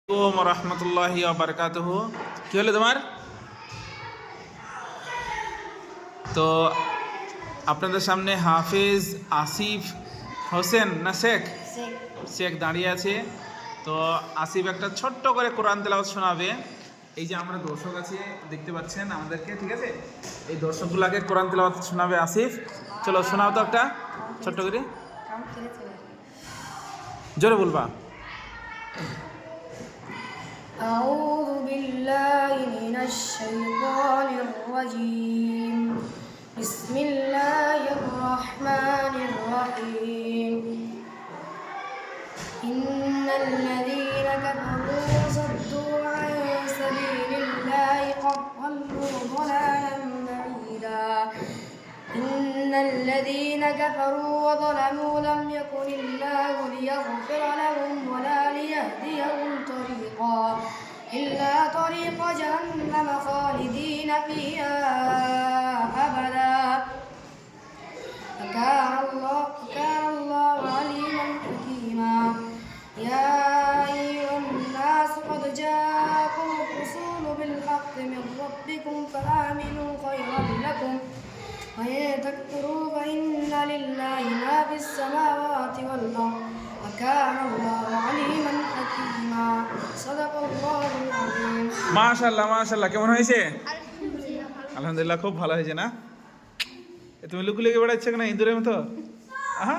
ওম রহমতুল্লাহি ওয়া বারাকাতুহু। কি হলো তোমার? তো আপনাদের সামনে হাফেজ আসিফ হোসেন না শেখ শেখ দাঁড়িয়ে আছে। তো আসিফ একটা ছোট্ট করে কোরআন তেলাওয়াত শোনাবে। এই যে আমরা দর্শক আছে দেখতে পাচ্ছেন আমাদেরকে, ঠিক আছে? এই দর্শকগুলোকে কোরআন তেলাওয়াত শোনাবে আসিফ। চলো শোনাও তো একটা ছোট্ট করে, জোরে বলবা। أعوذ بالله من الشيطان الرجيم. بسم الله الرحمن الرحيم. إن الذين كفروا وصدوا عن سبيل الله قد ضلوا ضلالا بعيدا. إن الذين كفروا وظلموا لم يكن الله ليغفر لهم ولا ليهديهم طريقا إلا طريق جهنم خالدين فيها أبدا. وكان الله عليما حكيما. يا أيها الناس قد جاءكم الرسول بالحق من ربكم فآمنوا خيرا لكم وإن تكفروا فإن لله ما في السماوات والأرض وكان الله عليما حكيما. صدق الله العظيم. মাশাআল্লাহ মাশাআল্লাহ, কেমন হয়েছে? আলহামদুলিল্লাহ, খুব ভালো হয়েছে না? তুমি লুকু লেগে বেড়াচ্ছ না ইঁদুরের মতো? আহা,